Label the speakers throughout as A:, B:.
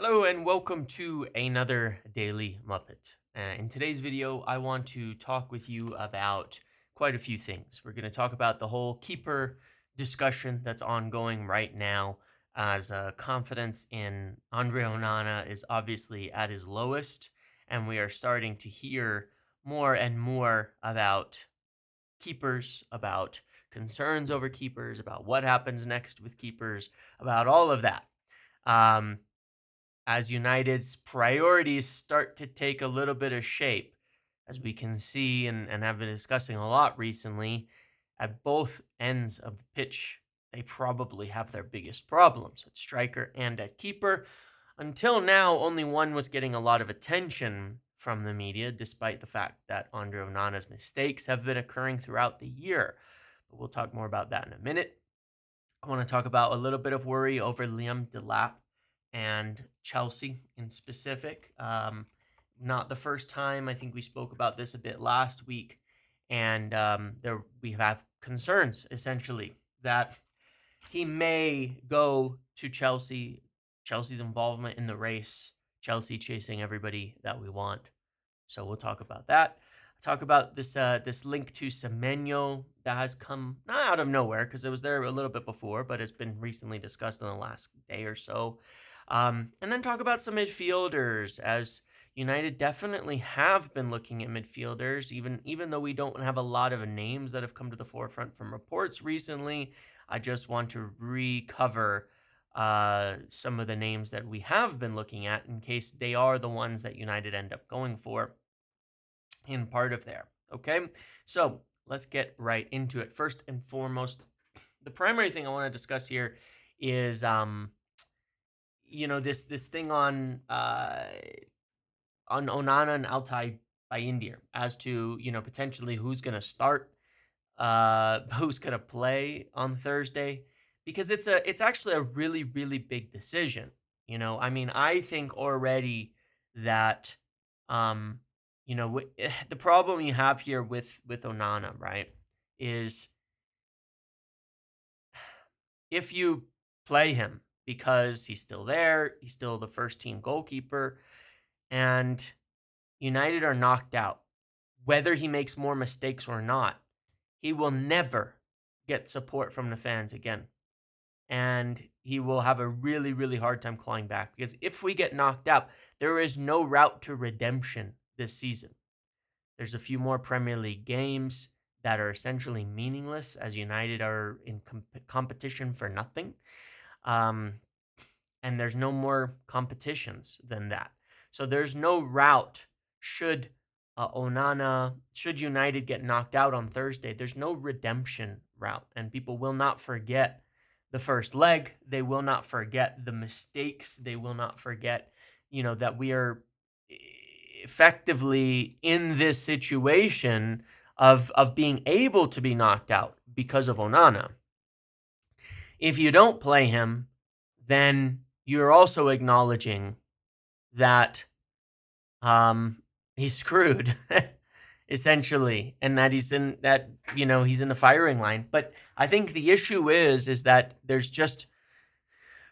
A: Hello and welcome to another Daily Muppet. In today's video, I want to talk with you about quite a few things. We're going to talk about the whole keeper discussion that's ongoing right now, as confidence in Andre Onana is obviously at his lowest, and we are starting to hear more and more about keepers, about concerns over keepers, about what happens next with keepers, about all of that. Um, as United's priorities start to take a little bit of shape, as we can see and have been discussing a lot recently, at both ends of the pitch, they probably have their biggest problems at striker and at keeper. Until now, only one was getting a lot of attention from the media, despite the fact that Andre Onana's mistakes have been occurring throughout the year. But we'll talk more about that in a minute. I want to talk about a little bit of worry over Liam Delap and Chelsea in specific. Not the first time. I think we spoke about this a bit last week, and there we have concerns essentially that he may go to Chelsea. Chelsea's involvement in the race, Chelsea chasing everybody that we want. So we'll talk about that. Talk about this link to Semenyo that has come not out of nowhere because it was there a little bit before, but it's been recently discussed in the last day or so. And then talk about some midfielders, as United definitely have been looking at midfielders, even though we don't have a lot of names that have come to the forefront from reports recently. I just want to recover some of the names that we have been looking at in case they are the ones that United end up going for in part of there. Okay, so let's get right into it. First and foremost, the primary thing I want to discuss here is this thing on Onana and Altai by India as to potentially who's going to start, who's going to play on Thursday, because it's actually a really big decision. I mean, I think already that um the problem you have here with Onana, right, is if you play him because he's still there, he's still the first team goalkeeper, and United are knocked out, whether he makes more mistakes or not, he will never get support from the fans again. And he will have a really hard time clawing back, because if we get knocked out, there is no route to redemption this season. There's a few more Premier League games that are essentially meaningless, as United are in competition for nothing. Um, and there's no more competitions than that. So there's no route should should United get knocked out on Thursday. There's no redemption route, and people will not forget the first leg. They will not forget the mistakes. They will not forget, that we are effectively in this situation of being able to be knocked out because of Onana. If you don't play him, then you're also acknowledging that he's screwed essentially, and that he's in the firing line. But I think the issue is that there's just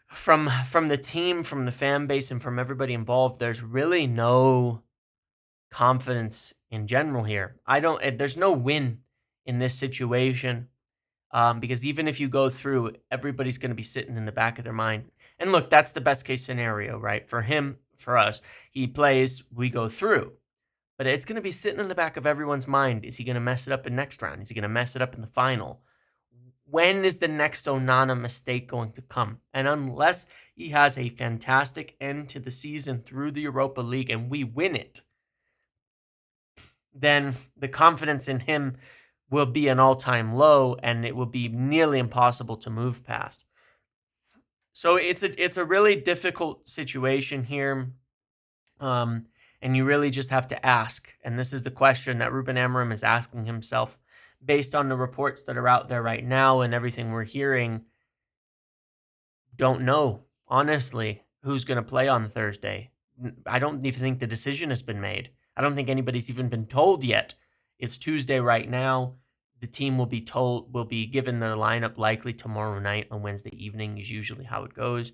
A: from the team, from the fan base, and from everybody involved, there's really no confidence in general here. There's no win in this situation, because even if you go through, everybody's going to be sitting in the back of their mind. And look, that's the best case scenario, right? For him, for us, he plays, we go through. But it's going to be sitting in the back of everyone's mind. Is he going to mess it up in next round? Is he going to mess it up in the final? When is the next Onana mistake going to come? And unless he has a fantastic end to the season through the Europa League and we win it, then the confidence in him will be an all-time low, and it will be nearly impossible to move past. So it's a really difficult situation here, and you really just have to ask. And this is the question that Ruben Amorim is asking himself, based on the reports that are out there right now and everything we're hearing. Don't know, honestly, who's going to play on Thursday. I don't even think the decision has been made. I don't think anybody's even been told yet. It's Tuesday right now. The team will be given the lineup likely tomorrow night. On Wednesday evening is usually how it goes.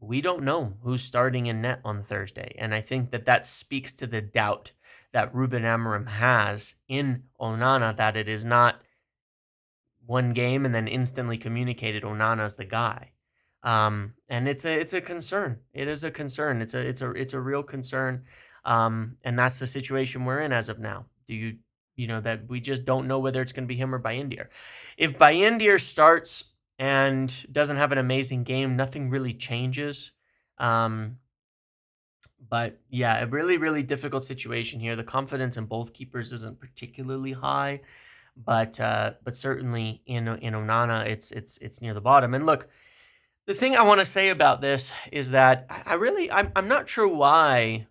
A: we don't know who's starting in net on Thursday. And I think that that speaks to the doubt that Ruben Amorim has in Onana, that it is not one game and then instantly communicated Onana's the guy. And it's a concern. It is a concern. It's a real concern. And that's the situation we're in as of now. That we just don't know whether it's going to be him or Bayindir. If Bayindir starts and doesn't have an amazing game, nothing really changes. But yeah, a really, really difficult situation here. The confidence in both keepers isn't particularly high, but certainly in Onana, it's near the bottom. And look, the thing I want to say about this is that I'm not sure why,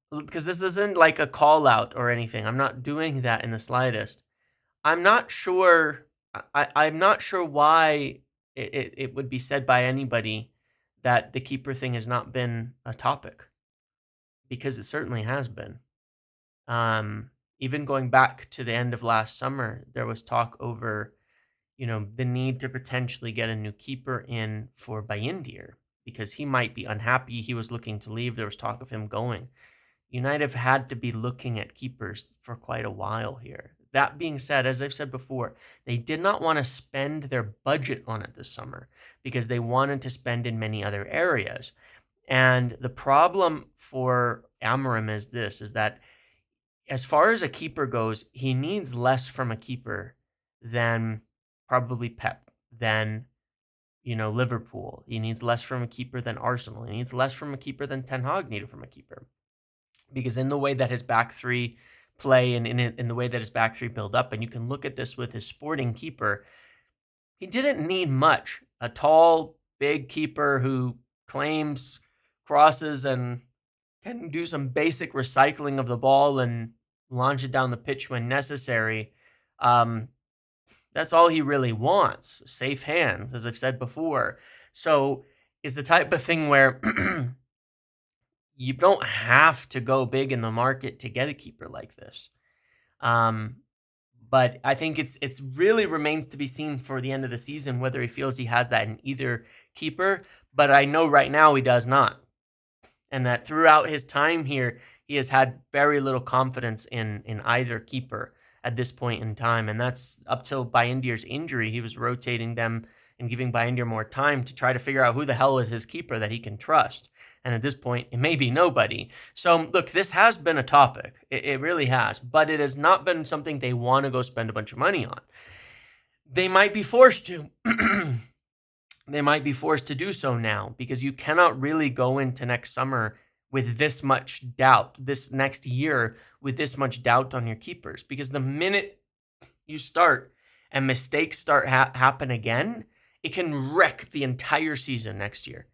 A: because this isn't like a call out or anything. I'm not doing that in the slightest. I'm not sure. I'm not sure why it would be said by anybody that the keeper thing has not been a topic, because it certainly has been. Even going back to the end of last summer, there was talk over, the need to potentially get a new keeper in for Bayindir because he might be unhappy. He was looking to leave. There was talk of him going. United have had to be looking at keepers for quite a while here. That being said, as I've said before, they did not want to spend their budget on it this summer because they wanted to spend in many other areas. And the problem for Amorim is that as far as a keeper goes, he needs less from a keeper than probably Pep, than Liverpool. He needs less from a keeper than Arsenal. He needs less from a keeper than Ten Hag needed from a keeper. Because in the way that his back three play and in the way that his back three build up, and you can look at this with his Sporting keeper, he didn't need much. A tall, big keeper who claims crosses and can do some basic recycling of the ball and launch it down the pitch when necessary. That's all he really wants. Safe hands, as I've said before. So it's the type of thing where you don't have to go big in the market to get a keeper like this. But I think it's really remains to be seen for the end of the season whether he feels he has that in either keeper. But I know right now he does not. And that throughout his time here, he has had very little confidence in either keeper at this point in time. And that's up till Bayindir's injury. He was rotating them and giving Bayindir more time to try to figure out who the hell is his keeper that he can trust. And at this point, it may be nobody. So, look, this has been a topic. It really has. But it has not been something they want to go spend a bunch of money on. They might be forced to. They might be forced to do so now because you cannot really go into next summer with this much doubt, this next year with this much doubt on your keepers. Because the minute you start and mistakes start happen again, it can wreck the entire season next year.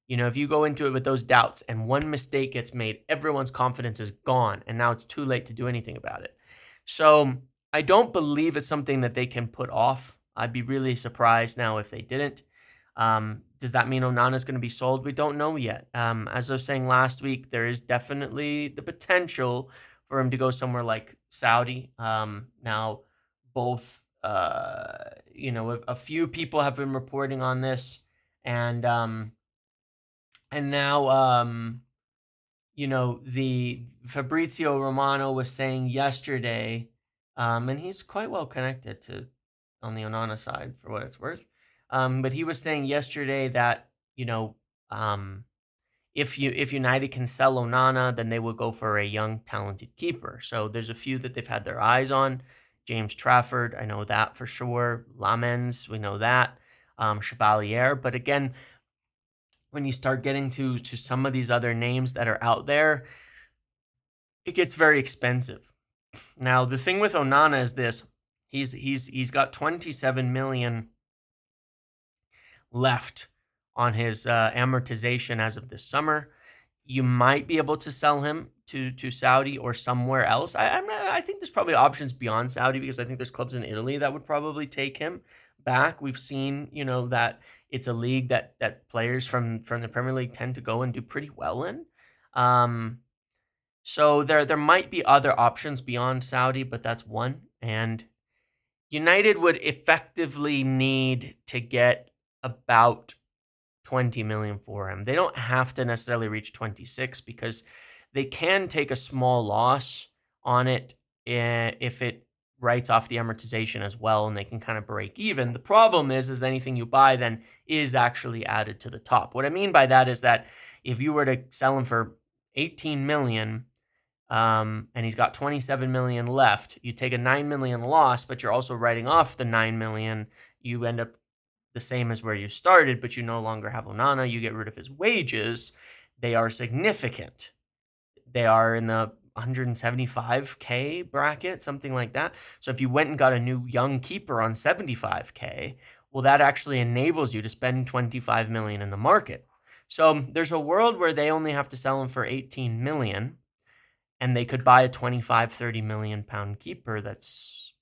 A: If you go into it with those doubts and one mistake gets made, everyone's confidence is gone, and now it's too late to do anything about it. So I don't believe it's something that they can put off. I'd be really surprised now if they didn't. Does that mean Onana is going to be sold? We don't know yet. As I was saying last week, there is definitely the potential for him to go somewhere like Saudi. Now, both, a few people have been reporting on this, and now, the Fabrizio Romano was saying yesterday, and he's quite well connected on the Onana side for what it's worth. But he was saying yesterday that, if United can sell Onana, then they will go for a young, talented keeper. So there's a few that they've had their eyes on. James Trafford, I know that for sure. Lamens, we know that. Chevalier. But again, when you start getting to some of these other names that are out there, it gets very expensive. Now, the thing with Onana is this. He's got 27 million left on his amortization as of this summer. You might be able to sell him to Saudi or somewhere else. I think there's probably options beyond Saudi because I think there's clubs in Italy that would probably take him back. We've seen, that it's a league that players from the Premier League tend to go and do pretty well in. So there might be other options beyond Saudi, but that's one. And United would effectively need to get about 20 million for him. They don't have to necessarily reach 26 because they can take a small loss on it if it writes off the amortization as well, and they can kind of break even. The problem is anything you buy then is actually added to the top. What I mean by that is that if you were to sell him for 18 million, and he's got 27 million left, you take a 9 million loss, but you're also writing off the 9 million. You end up the same as where you started, but you no longer have Onana. You get rid of his wages. They are significant. They are in the 175K bracket, something like that. So if you went and got a new young keeper on 75K, well, that actually enables you to spend 25 million in the market. So there's a world where they only have to sell him for 18 million, and they could buy a 25, 30 million pound keeper that's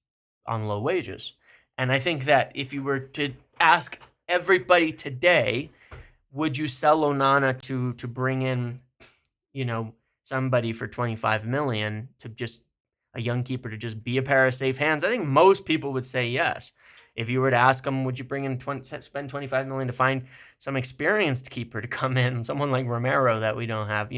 A: on low wages. And I think that if you were to ask everybody today, would you sell Onana to bring in, somebody for 25 million to just a young keeper to just be a pair of safe hands? I think most people would say yes. If you were to ask them, would you bring in spend 25 million to find some experienced keeper to come in, someone like Romero that we don't have,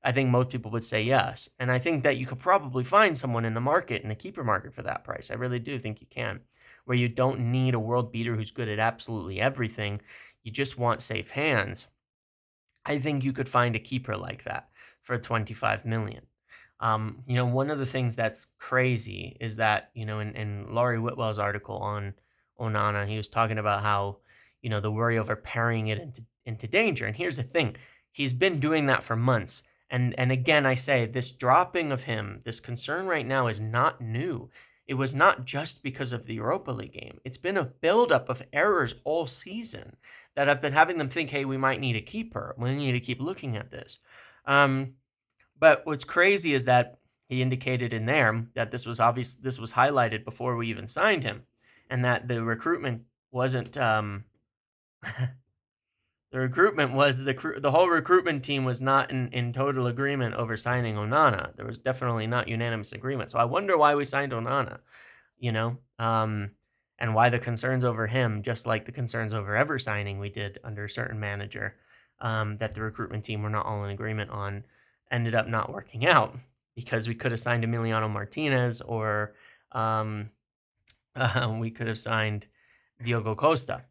A: I think most people would say yes. And I think that you could probably find someone in the market, in the keeper market, for that price. I really do think you can, where you don't need a world beater who's good at absolutely everything. You just want safe hands. I think you could find a keeper like that for 25 million. One of the things that's crazy is that, in Laurie Whitwell's article on Onana, he was talking about how, the worry over parrying it into danger. And here's the thing. He's been doing that for months. And again, I say this dropping of him, this concern right now is not new. It was not just because of the Europa League game. It's been a buildup of errors all season that have been having them think, hey, we might need a keeper. We need to keep looking at this. But what's crazy is that he indicated in there that this was highlighted before we even signed him, and that the recruitment wasn't the recruitment was the whole recruitment team was not in total agreement over signing Onana. There was definitely not unanimous agreement. So I wonder why we signed Onana, and why the concerns over him, just like the concerns over ever signing we did under a certain manager, that the recruitment team were not all in agreement on, ended up not working out, because we could have signed Emiliano Martinez, or we could have signed Diogo Costa,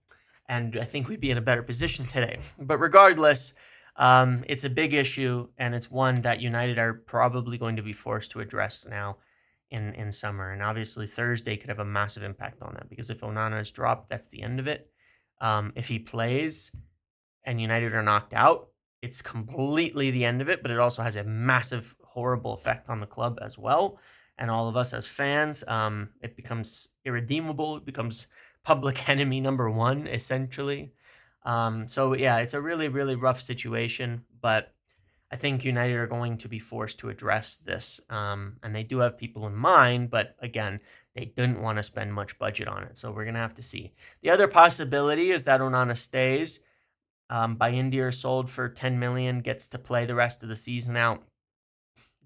A: and I think we'd be in a better position today. But regardless, it's a big issue, and it's one that United are probably going to be forced to address now in summer. And obviously Thursday could have a massive impact on that, because if Onana is dropped, that's the end of it. If he plays and United are knocked out, it's completely the end of it, but it also has a massive, horrible effect on the club as well. And all of us as fans, it becomes irredeemable. It becomes public enemy number one, essentially. So yeah, it's a really, really rough situation, but I think United are going to be forced to address this. And they do have people in mind, but again, they didn't want to spend much budget on it. So we're going to have to see. The other possibility is that Onana stays. Bayindir sold for 10 million, gets to play the rest of the season out,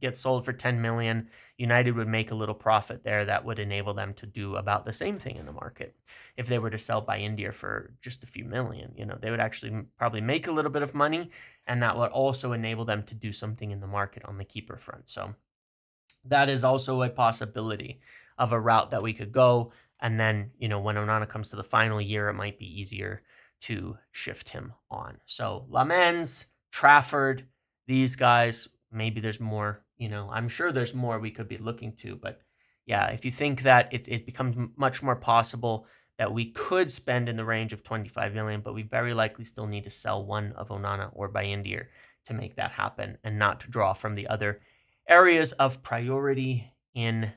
A: gets sold for 10 million. United would make a little profit there that would enable them to do about the same thing in the market. If they were to sell Bayindir for just a few million, they would actually probably make a little bit of money, and that would also enable them to do something in the market on the keeper front. So that is also a possibility of a route that we could go. And then, when Onana comes to the final year, it might be easier to shift him on. So Lamens, Trafford, these guys, maybe there's more, I'm sure there's more we could be looking to, but yeah, if you think that it becomes much more possible that we could spend in the range of 25 million, but we very likely still need to sell one of Onana or Bayindir to make that happen, and not to draw from the other areas of priority in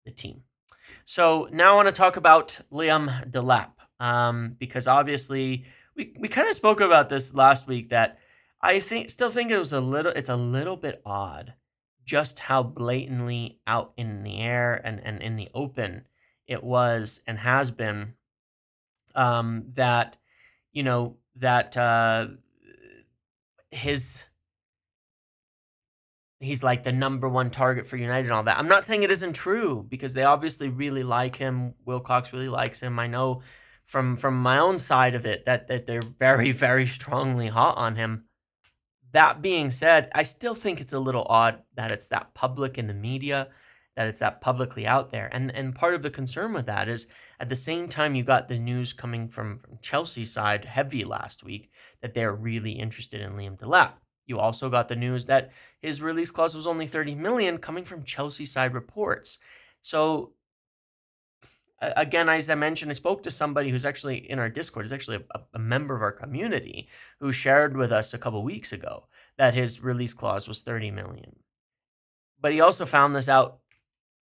A: the team. So now I want to talk about Cunha Delap. Because obviously we kind of spoke about this last week, that I still think it's a little bit odd just how blatantly out in the air and in the open it was and has been, that he's like the number one target for United and all that. I'm not saying it isn't true, because they obviously really like him. Wilcox really likes him. I know from my own side of it that they're very, very strongly hot on him. That being said, I still think it's a little odd that it's that public in the media, that it's that publicly out there. And part of the concern with that is at the same time you got the news coming from Chelsea's side heavy last week that they're really interested in Liam Delap. You also got the news that his release clause was only 30 million coming from Chelsea side reports. So again, as I mentioned, I spoke to somebody who's actually in our Discord, is actually a member of our community, who shared with us a couple weeks ago that his release clause was 30 million. But he also found this out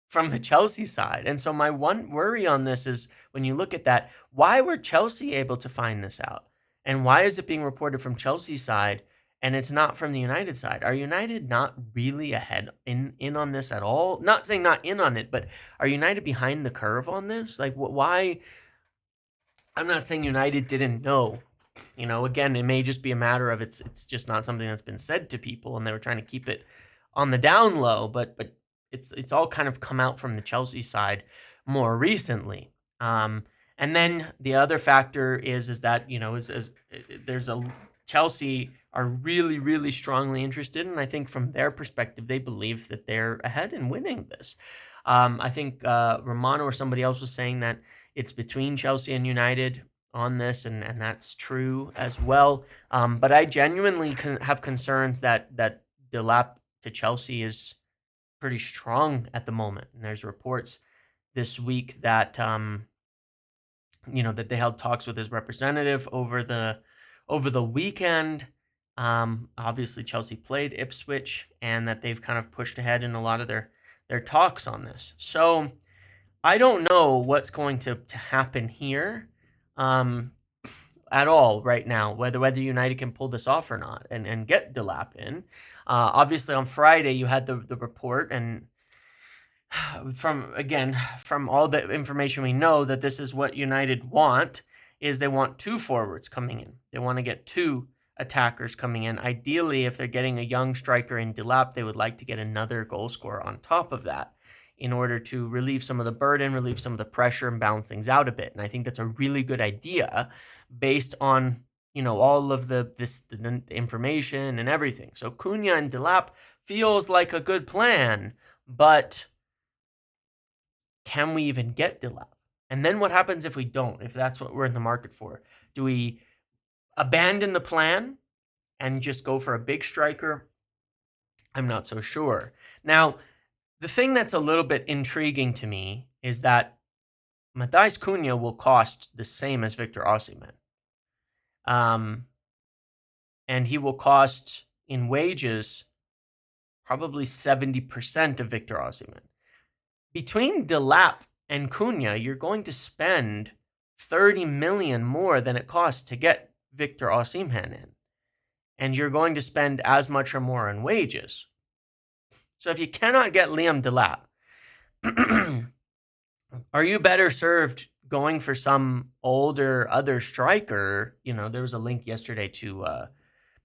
A: from the Chelsea side. And so my one worry on this is when you look at that, why were Chelsea able to find this out? And why is it being reported from Chelsea's side and it's not from the United side? Are United not really ahead in on this at all? Not saying not in on it, but are United behind the curve on this? Like why? I'm not saying United didn't know. Again, it may just be a matter of it's just not something that's been said to people and they were trying to keep it on the down low, but it's all kind of come out from the Chelsea side more recently. And then the other factor is that is there's a Chelsea are really, really strongly interested, and I think from their perspective they believe that they're ahead and winning this. I think Romano or somebody else was saying that it's between Chelsea and United on this, and that's true as well. But I genuinely have concerns that Delap to Chelsea is pretty strong at the moment. And there's reports this week that that they held talks with his representative over the weekend. Obviously Chelsea played Ipswich, and that they've kind of pushed ahead in a lot of their talks on this. So I don't know what's going to happen here at all right now, whether United can pull this off or not and get Delap in. Obviously, on Friday, you had the report, and from all the information we know, that this is what United want, is they want two forwards coming in. They want to get two attackers coming in. Ideally, if they're getting a young striker in Delap, they would like to get another goal scorer on top of that in order to relieve some of the burden, relieve some of the pressure, and balance things out a bit. And I think that's a really good idea based on all of the information and everything. So Cunha and Delap feels like a good plan, but can we even get Delap? And then what happens if we don't, if that's what we're in the market for? Do we abandon the plan and just go for a big striker? I'm not so sure. Now, the thing that's a little bit intriguing to me is that Matheus Cunha will cost the same as Victor Osimhen. And he will cost in wages probably 70% of Victor Osimhen. Between Delap and Cunha, you're going to spend 30 million more than it costs to get Victor Osimhen in. And you're going to spend as much or more on wages. So if you cannot get Liam Delap, are you better served going for some older other striker? There was a link yesterday to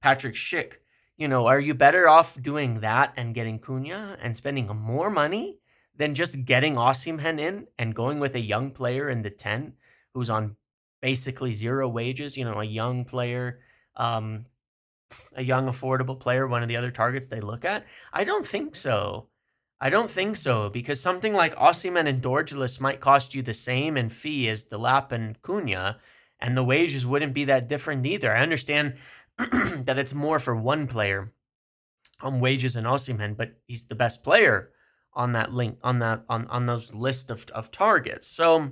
A: Patrick Schick. Are you better off doing that and getting Cunha and spending more money than just getting Osimhen in and going with a young player in the 10 who's on basically zero wages? A young player, a young affordable player, one of the other targets they look at? I don't think so. Because something like Osimhen and Dorgelis might cost you the same in fee as Delap and Cunha, and the wages wouldn't be that different either. I understand that it's more for one player on wages than Osimhen, but he's the best player on that link, on those list of targets. So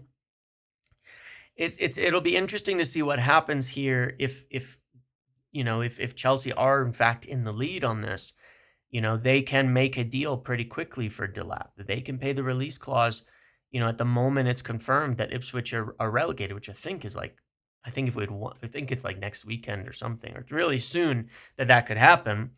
A: it'll be interesting to see what happens here if Chelsea are in fact in the lead on this. They can make a deal pretty quickly for Delap. They can pay the release clause. At the moment it's confirmed that Ipswich are relegated, which I think it's like next weekend or something, or it's really soon that could happen.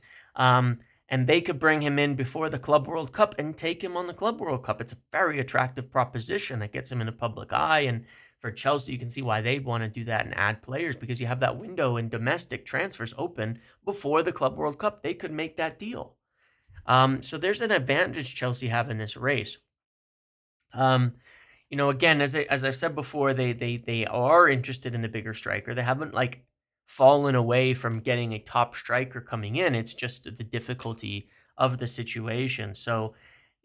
A: And they could bring him in before the Club World Cup and take him on the Club World Cup. It's a very attractive proposition that gets him in the public eye. And for Chelsea, you can see why they'd want to do that and add players, because you have that window in domestic transfers open before the Club World Cup. They could make that deal. So there's an advantage Chelsea have in this race. again, as I've said before, they are interested in the bigger striker. They haven't like fallen away from getting a top striker coming in. It's just the difficulty of the situation. So,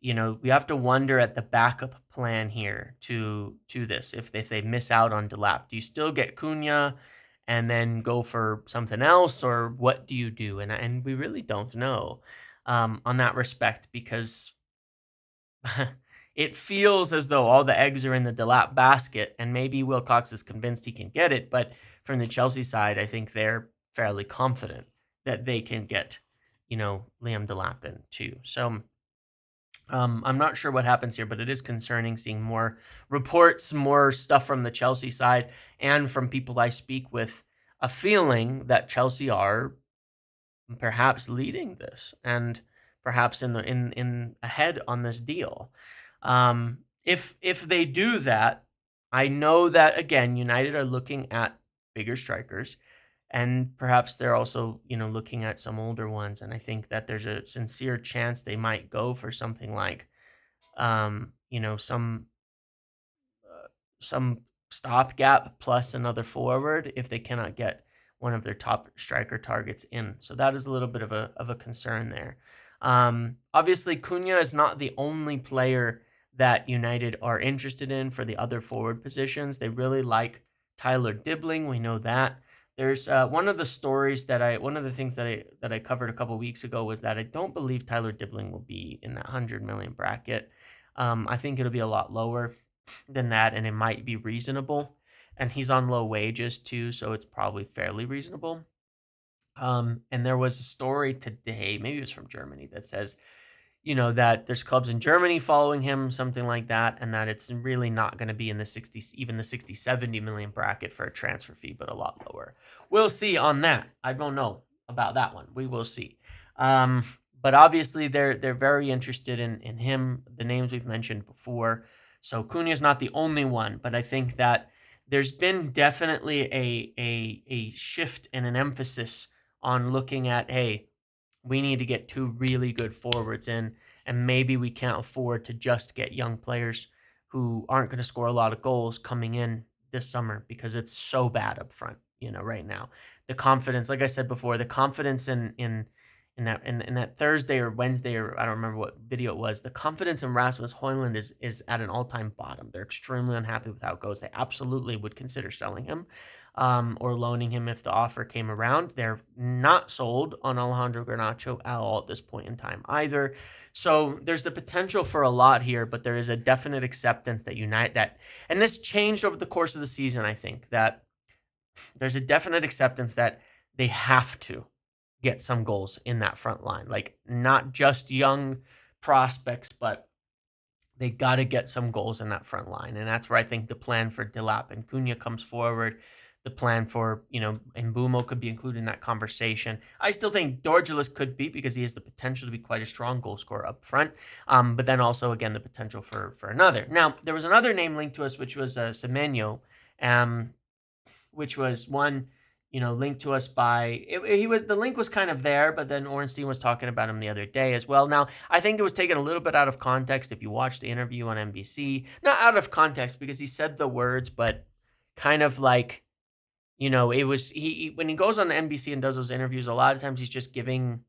A: we have to wonder at the backup plan here to this. If they miss out on Delap, do you still get Cunha and then go for something else, or what do you do? And we really don't know on that respect, because it feels as though all the eggs are in the Delap basket, and maybe Wilcox is convinced he can get it. But from the Chelsea side, I think they're fairly confident that they can get, Liam Delap in too. So I'm not sure what happens here, but it is concerning seeing more reports, more stuff from the Chelsea side and from people I speak with, a feeling that Chelsea are perhaps leading this and perhaps in ahead on this deal. If they do that, I know that again United are looking at bigger strikers, and perhaps they're also looking at some older ones, and I think that there's a sincere chance they might go for something like some stopgap plus another forward if they cannot get one of their top striker targets in. So that is a little bit of a concern there. Obviously, Cunha is not the only player that United are interested in for the other forward positions. They really like Tyler Dibbling. We know that. There's one of the things that I covered a couple weeks ago was that I don't believe Tyler Dibbling will be in that 100 million bracket. I think it'll be a lot lower than that, and it might be reasonable. And he's on low wages too, so it's probably fairly reasonable. And there was a story today, maybe it was from Germany, that says, that there's clubs in Germany following him, something like that, and that it's really not going to be in the 60, even the 60, 70 million bracket for a transfer fee, but a lot lower. We'll see on that. I don't know about that one. We will see. But obviously they're very interested in him, the names we've mentioned before. So Cunha is not the only one, but I think that there's been definitely a shift and an emphasis on looking at, hey, we need to get two really good forwards in, and maybe we can't afford to just get young players who aren't going to score a lot of goals coming in this summer, because it's so bad up front, right now. The confidence, like I said before, the confidence in that Thursday or Wednesday, or I don't remember what video it was, the confidence in Rasmus Højlund is at an all-time bottom. They're extremely unhappy with how it goes. They absolutely would consider selling him or loaning him if the offer came around. They're not sold on Alejandro Garnacho at all at this point in time either. So there's the potential for a lot here, but there is a definite acceptance that and this changed over the course of the season, I think, that there's a definite acceptance that they have to get some goals in that front line. Like, not just young prospects, but they got to get some goals in that front line. And that's where I think the plan for Delap and Cunha comes forward. The plan for, Mbumo could be included in that conversation. I still think Dorgeles could be, because he has the potential to be quite a strong goal scorer up front. But then also, again, the potential for another. Now, there was another name linked to us, which was Semenyo, which was one linked to us by the link was kind of there, but then Ornstein was talking about him the other day as well. Now, I think it was taken a little bit out of context if you watch the interview on NBC. Not out of context because he said the words, but kind of like, it was he when he goes on NBC and does those interviews, a lot of times he's just giving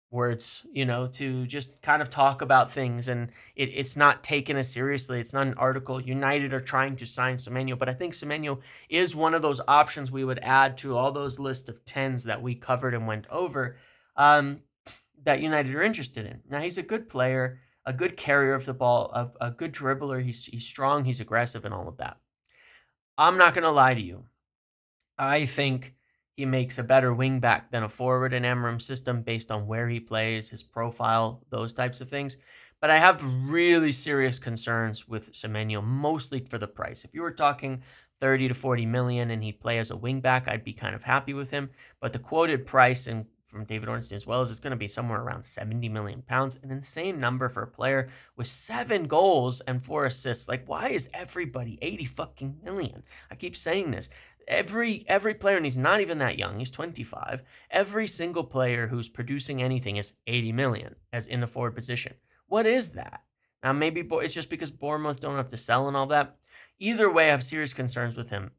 A: words, to just kind of talk about things, and it's not taken as seriously. It's not an article. United are trying to sign Semenyo, but I think Semenyo is one of those options we would add to all those list of 10s that we covered and went over, that United are interested in. Now, he's a good player, a good carrier of the ball, a good dribbler. He's strong, he's aggressive, and all of that. I'm not going to lie to you. I think he makes a better wingback than a forward in Amorim's system based on where he plays, his profile, those types of things. But I have really serious concerns with Semenyo, mostly for the price. If you were talking 30 to 40 million and he'd play as a wingback, I'd be kind of happy with him. But the quoted price, and from David Ornstein as well, is it's going to be somewhere around 70 million pounds, an insane number for a player with 7 goals and 4 assists. Like, why is everybody 80 fucking million? I keep saying this. Every player, and he's not even that young, he's 25, every single player who's producing anything is 80 million as in the forward position. What is that? Now, maybe it's just because Bournemouth don't have to sell and all that. Either way, I have serious concerns with him,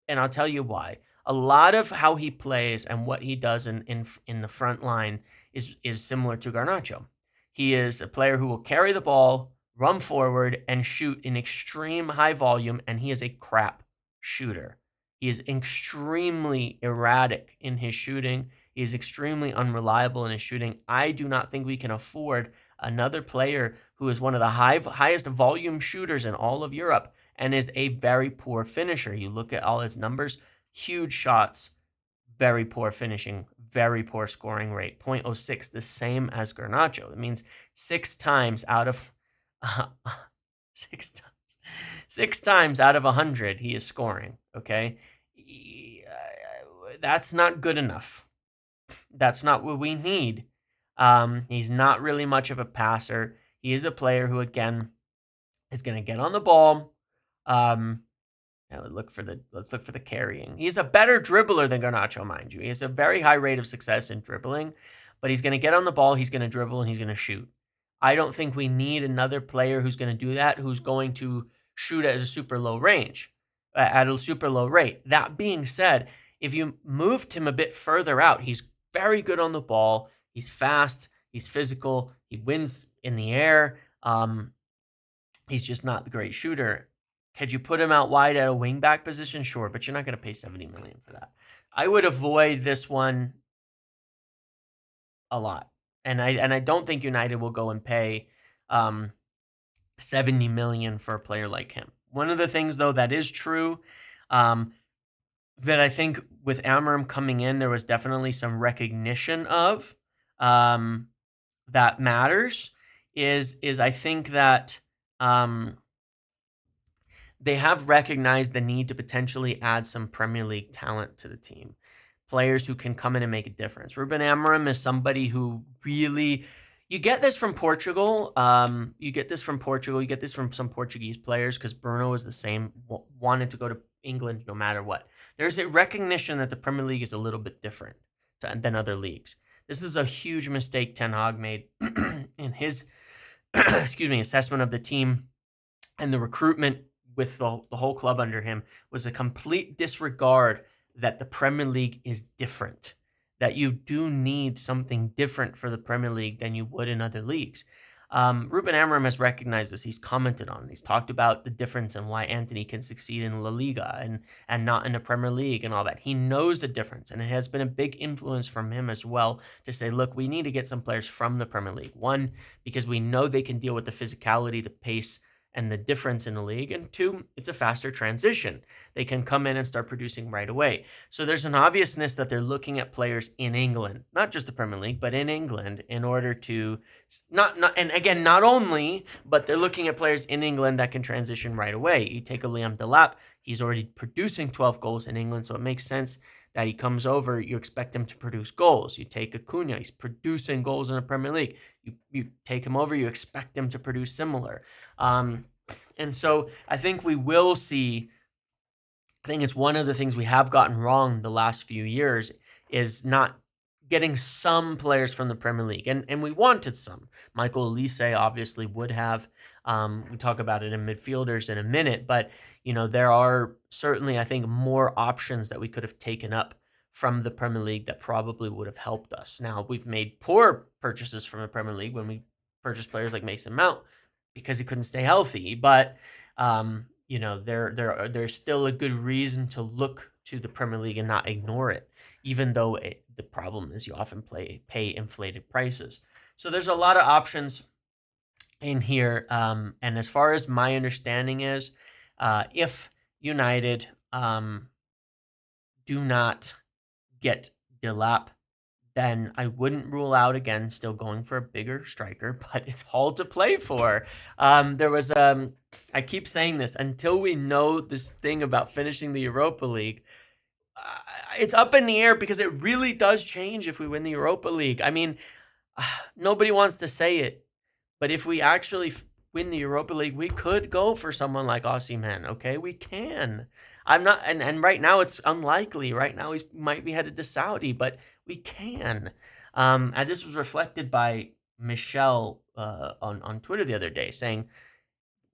A: and I'll tell you why. A lot of how he plays and what he does in the front line is similar to Garnacho. He is a player who will carry the ball, run forward, and shoot in extreme high volume, and he is a crap shooter. He is extremely erratic in his shooting. He is extremely unreliable in his shooting. I do not think we can afford another player who is one of the highest volume shooters in all of Europe and is a very poor finisher. You look at all his numbers, huge shots, very poor finishing, very poor scoring rate, 0.06, the same as Garnacho. It means 6 times out of 6 times out of 100 he is scoring, okay? That's not good enough. That's not what we need. He's not really much of a passer. He is a player who, again, is going to get on the ball. Let's look for the carrying. He's a better dribbler than Garnacho, mind you. He has a very high rate of success in dribbling, but he's going to get on the ball, he's going to dribble, and he's going to shoot. I don't think we need another player who's going to do that, who's going to shoot at a super low range, at a super low rate. That being said, if you moved him a bit further out, he's very good on the ball. He's fast. He's physical. He wins in the air. He's just not the great shooter. Could you put him out wide at a wingback position? Sure, but you're not going to pay $70 million for that. I would avoid this one a lot, and I don't think United will go and pay $70 million for a player like him. One of the things, though, that is true, that I think with Amorim coming in, there was definitely some recognition of that matters. Is I think that they have recognized the need to potentially add some Premier League talent to the team. Players who can come in and make a difference. Ruben Amorim is somebody who really, you get this from Portugal. You get this from some Portuguese players, because Bruno is the same, wanted to go to England no matter what. There's a recognition that the Premier League is a little bit different than other leagues. This is a huge mistake Ten Hag made in his assessment of the team, and the recruitment with the whole club under him was a complete disregard that the Premier League is different, that you do need something different for the Premier League than you would in other leagues. Ruben Amorim has recognized this. He's commented on it. He's talked about the difference and why Anthony can succeed in La Liga and not in the Premier League and all that. He knows the difference, and it has been a big influence from him as well to say, look, we need to get some players from the Premier League. One, because we know they can deal with the physicality, the pace, and the difference in the league. And two, it's a faster transition. They can come in and start producing right away. So there's an obviousness that they're looking at players in England, not just the Premier League, but in England, in order to not only, but they're looking at players in England that can transition right away. You take a Cunha Delap, he's already producing 12 goals in England, so it makes sense that he comes over. You expect him to produce goals. You take a Cunha, he's producing goals in the Premier League. You take him over, you expect him to produce similar. And so I think we will see, I think it's one of the things we have gotten wrong the last few years is not getting some players from the Premier League. And we wanted some. Michael Elise obviously would have. We talk about it in midfielders in a minute, but there are certainly, I think, more options that we could have taken up from the Premier League that probably would have helped us. Now, we've made poor purchases from the Premier League when we purchased players like Mason Mount because he couldn't stay healthy. But, there's still a good reason to look to the Premier League and not ignore it, even though the problem is you often pay inflated prices. So there's a lot of options in here. And as far as my understanding is, if United do not get Delap, then I wouldn't rule out, again, still going for a bigger striker, but it's all to play for. There was, I keep saying this, until we know this thing about finishing the Europa League, it's up in the air because it really does change if we win the Europa League. I mean, nobody wants to say it, but if we actually win the Europa League, we could go for someone like Osimhen, okay? We can. I'm not, and right now it's unlikely. Right now he might be headed to Saudi, but we can. And this was reflected by Michel on Twitter the other day saying,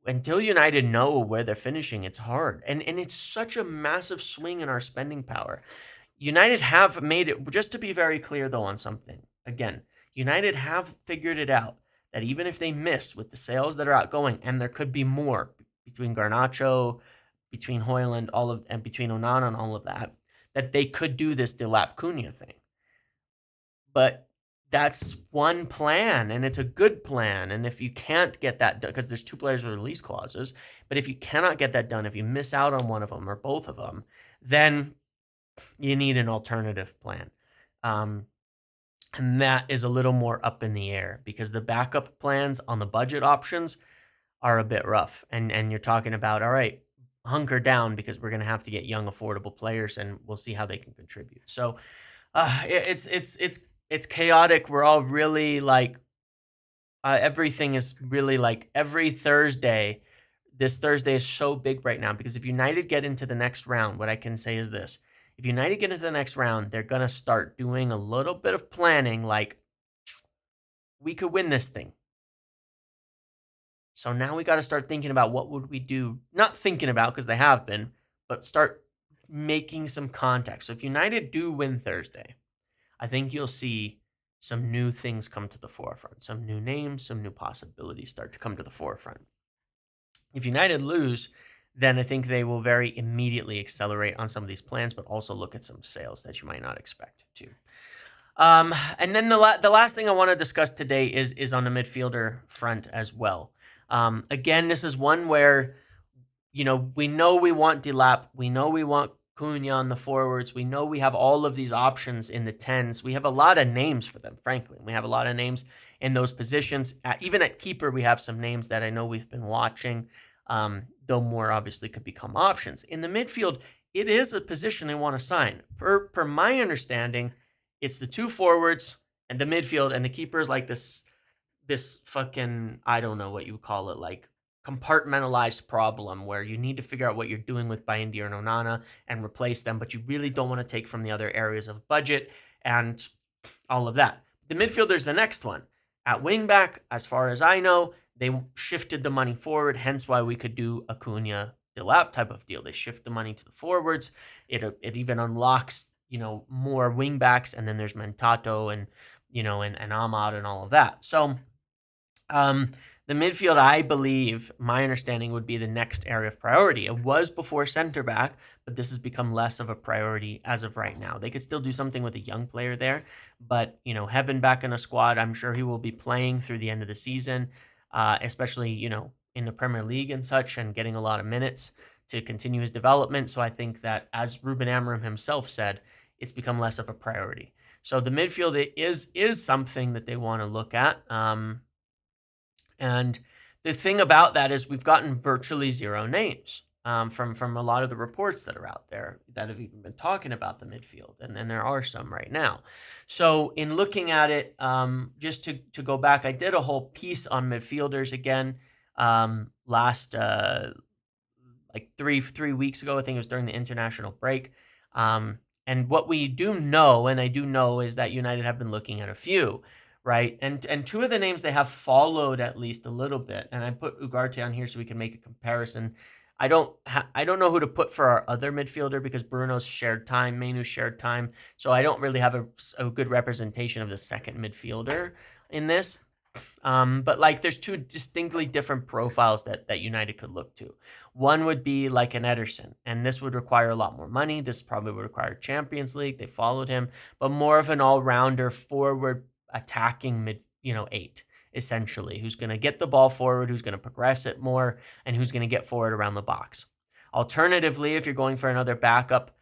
A: until United know where they're finishing, it's hard. And it's such a massive swing in our spending power. United have made it, just to be very clear though on something. Again, United have figured it out that even if they miss with the sales that are outgoing, and there could be more between Garnacho, between Hoyland, and between Onana and all of that, that they could do this Delap Cunha thing. But that's one plan, and it's a good plan. And if you can't get that done, because there's 2 players with release clauses, but if you cannot get that done, if you miss out on one of them or both of them, then you need an alternative plan. And that is a little more up in the air because the backup plans on the budget options are a bit rough. And you're talking about, all right, hunker down because we're going to have to get young, affordable players, and we'll see how they can contribute. So it's chaotic. We're all really like, everything is really like every Thursday. This Thursday is so big right now because if United get into the next round, what I can say is this. If United get into the next round, they're going to start doing a little bit of planning like, we could win this thing. So now we got to start thinking about what would we do, not thinking about because they have been, but start making some context. So if United do win Thursday, I think you'll see some new things come to the forefront, some new names, some new possibilities start to come to the forefront. If United lose, then I think they will very immediately accelerate on some of these plans, but also look at some sales that you might not expect to. And then the last thing I want to discuss today is on the midfielder front as well. Again, this is one where, we know we want Delap, we know we want Cunha on the forwards, we know we have all of these options in the 10s. We have a lot of names for them, frankly. We have a lot of names in those positions. Even at keeper, we have some names that I know we've been watching. Though more obviously could become options. In the midfield, it is a position they want to sign. Per my understanding, it's the 2 forwards and the midfield, and the keeper is like this fucking, I don't know what you call it, like compartmentalized problem where you need to figure out what you're doing with Bayendir and Onana and replace them, but you really don't want to take from the other areas of budget and all of that. The midfielder is the next one. At wingback, as far as I know, they shifted the money forward, hence why we could do a Cunha Delap type of deal. They shift the money to the forwards. It even unlocks, more wingbacks, and then there's Mentato and, and Ahmad and all of that. So the midfield, I believe, my understanding would be the next area of priority. It was before center back, but this has become less of a priority as of right now. They could still do something with a young player there, but, Heaven back in a squad, I'm sure he will be playing through the end of the season. Especially, in the Premier League and such, and getting a lot of minutes to continue his development. So I think that, as Ruben Amorim himself said, it's become less of a priority. So the midfield is something that they want to look at. And the thing about that is we've gotten virtually 0 names from a lot of the reports that are out there that have even been talking about the midfield, and there are some right now. So in looking at it, just to go back, I did a whole piece on midfielders again last like three weeks ago. I think it was during the international break. And what we do know, and I do know, is that United have been looking at a few. Right, and 2 of the names they have followed at least a little bit, and I put Ugarte on here so we can make a comparison. I don't know who to put for our other midfielder because Bruno's shared time, Mainu's shared time, so I don't really have a good representation of the second midfielder in this. But like, there's 2 distinctly different profiles that United could look to. One would be like an Ederson, and this would require a lot more money. This probably would require Champions League. They followed him, but more of an all-rounder forward attacking 8, essentially, who's going to get the ball forward, who's going to progress it more, and who's going to get forward around the box. Alternatively, if you're going for another backup,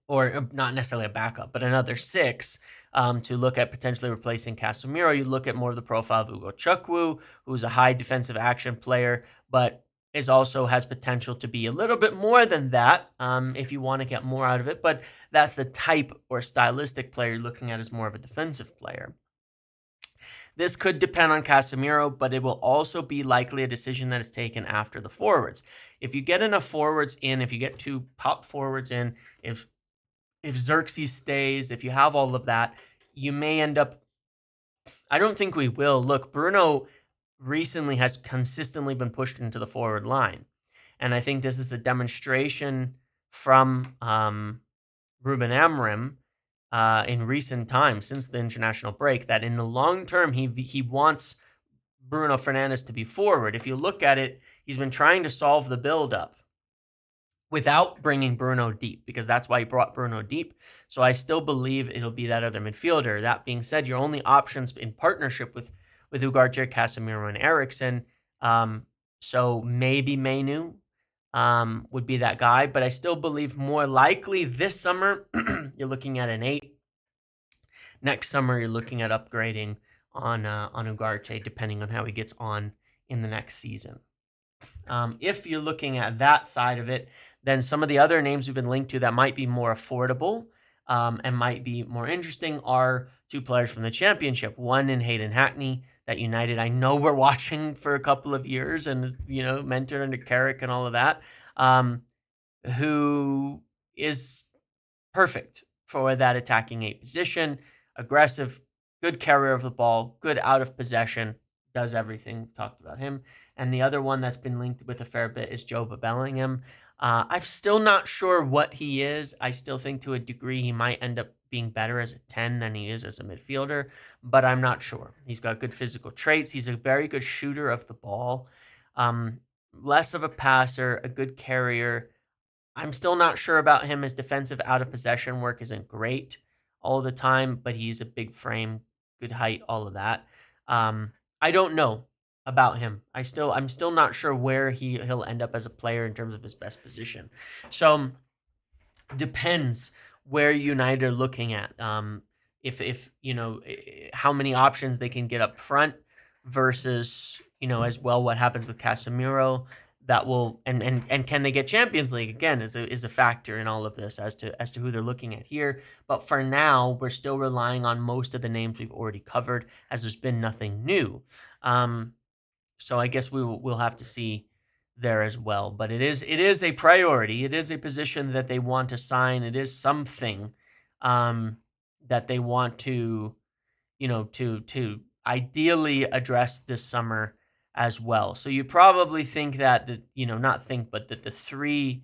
A: or not necessarily a backup, but another 6, to look at potentially replacing Casemiro, you look at more of the profile of Ugo Chukwu, who's a high defensive action player, but also has potential to be a little bit more than that if you want to get more out of it. But that's the type or stylistic player you're looking at as more of a defensive player. This could depend on Casemiro, but it will also be likely a decision that is taken after the forwards. If you get enough forwards in, if you get 2 pop forwards in, if Xerxes stays, if you have all of that, you may end up I don't think we will. Look, Bruno recently has consistently been pushed into the forward line. And I think this is a demonstration from Ruben Amorim in recent times since the international break that in the long term he wants Bruno Fernandes to be forward. If you look at it, he's been trying to solve the build-up without bringing Bruno deep, because that's why he brought Bruno deep. So I still believe it'll be that other midfielder. That being said, your only options in partnership with Ugarte, Casemiro, and Eriksen. So maybe Mainu would be that guy, but I still believe more likely this summer you're looking at an 8. Next summer you're looking at upgrading on Ugarte, depending on how he gets on in the next season. If you're looking at that side of it, then some of the other names we've been linked to that might be more affordable and might be more interesting are 2 players from the championship. One in Hayden Hackney, that United I know we're watching for a couple of years and, mentored under Carrick and all of that, who is perfect for that attacking 8 position. Aggressive, good carrier of the ball, good out of possession, does everything. Talked about him. And the other one that's been linked with a fair bit is Joba Bellingham. I'm still not sure what he is. I still think to a degree he might end up being better as a 10 than he is as a midfielder, but I'm not sure. He's got good physical traits. He's a very good shooter of the ball. Less of a passer, a good carrier. I'm still not sure about him. His defensive out of possession work isn't great all the time, but he's a big frame, good height, all of that. I don't know about him. I'm still not sure where he'll end up as a player in terms of his best position. So depends where United are looking at. If how many options they can get up front versus as well what happens with Casemiro. That will and can they get Champions League again is a factor in all of this as to who they're looking at here. But for now, we're still relying on most of the names we've already covered, as there's been nothing new. So I guess we'll have to see there as well. But it is a priority. It is a position that they want to sign. It is something that they want to to ideally address this summer as well. So you probably think that not think, but that the 3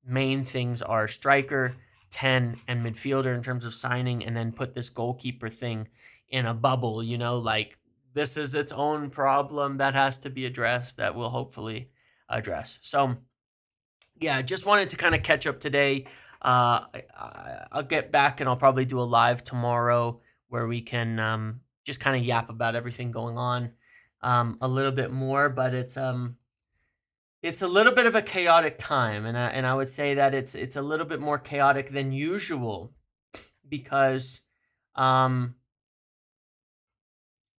A: main things are striker, 10, and midfielder in terms of signing, and then put this goalkeeper thing in a bubble. Like this is its own problem that has to be addressed that we'll hopefully address. So yeah, just wanted to kind of catch up today. I'll get back and I'll probably do a live tomorrow where we can just kind of yap about everything going on a little bit more. But it's a little bit of a chaotic time, and I would say that it's a little bit more chaotic than usual because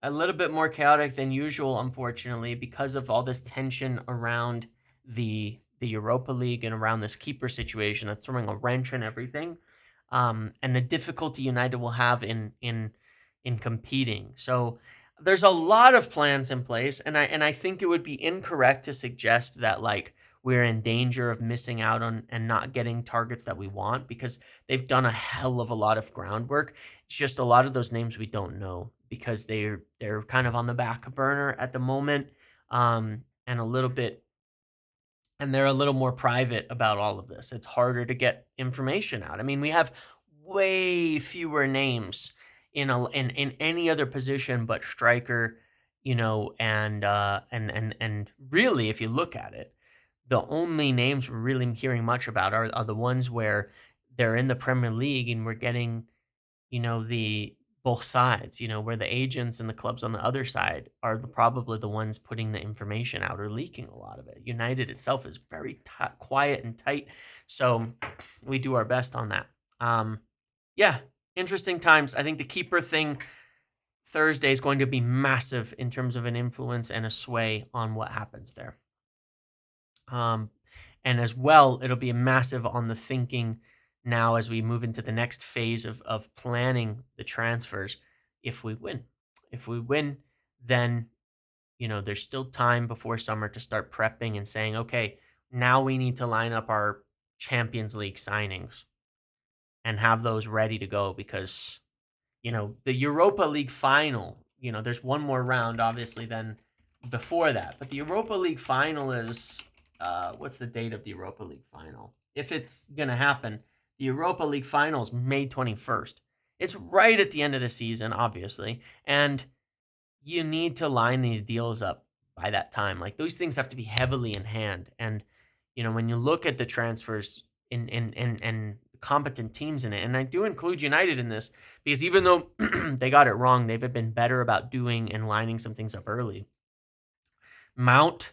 A: a little bit more chaotic than usual, unfortunately, because of all this tension around the Europa League and around this keeper situation that's throwing a wrench in everything, and the difficulty United will have in competing. So there's a lot of plans in place, and I think it would be incorrect to suggest that like we're in danger of missing out on and not getting targets that we want, because they've done a hell of a lot of groundwork. It's just a lot of those names we don't know because they're kind of on the back burner at the moment, and they're a little more private about all of this. It's harder to get information out. I mean, we have way fewer names in any other position but striker, and really, if you look at it, the only names we're really hearing much about are the ones where they're in the Premier League and we're getting, the both sides, where the agents and the clubs on the other side are probably the ones putting the information out or leaking a lot of it. United itself is very quiet and tight, so we do our best on that. Yeah, interesting times. I think the keeper thing Thursday is going to be massive in terms of an influence and a sway on what happens there. And as well, it'll be a massive on the thinking now as we move into the next phase of planning the transfers. If we win, then there's still time before summer to start prepping and saying, okay, now we need to line up our Champions League signings and have those ready to go, because the Europa League final, there's one more round, obviously, than before that. But the Europa League final is, what's the date of the Europa League final? If it's going to happen, the Europa League final is May 21st. It's right at the end of the season, obviously. And you need to line these deals up by that time. Like, those things have to be heavily in hand. And, when you look at the transfers in competent teams in it, and I do include United in this, because even though they got it wrong, they've been better about doing and lining some things up early. Mount,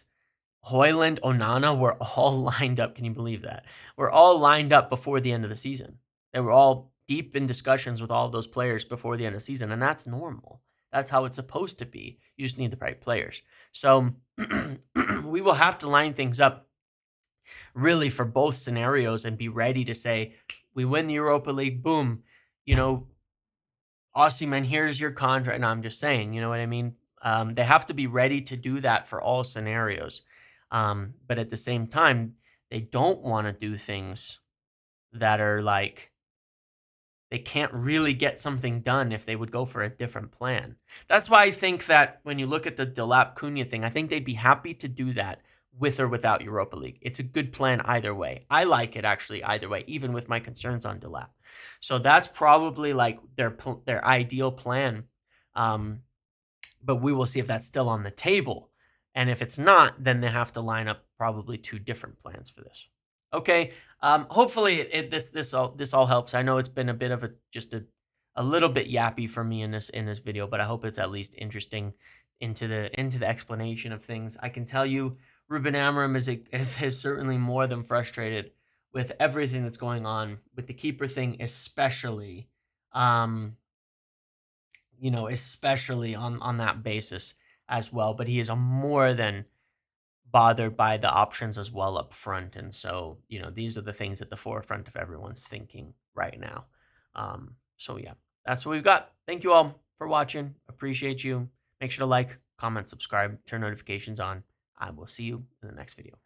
A: Hoyland, Onana were all lined up. Can you believe that? We're all lined up before the end of the season. They were all deep in discussions with all of those players before the end of the season, and that's normal. That's how it's supposed to be. You just need the right players. So we will have to line things up really for both scenarios and be ready to say, we win the Europa League, boom, Osimhen, here's your contract. No, I'm just saying, you know what I mean? They have to be ready to do that for all scenarios. But at the same time, they don't want to do things that are like, they can't really get something done if they would go for a different plan. That's why I think that when you look at the Delap Cunha thing, I think they'd be happy to do that with or without Europa League. It's a good plan either way. I like it actually either way, even with my concerns on Delap. So that's probably like their ideal plan. But we will see if that's still on the table. And if it's not, then they have to line up probably two different plans for this. Okay. Hopefully this all helps. I know it's been a bit of a little bit yappy for me in this video, but I hope it's at least interesting into the explanation of things. I can tell you, Ruben Amorim is certainly more than frustrated with everything that's going on with the keeper thing, especially. Especially on that basis as well. But he is more than bothered by the options as well up front. And so, these are the things at the forefront of everyone's thinking right now. So yeah, that's what we've got. Thank you all for watching. Appreciate you. Make sure to like, comment, subscribe, turn notifications on. I will see you in the next video.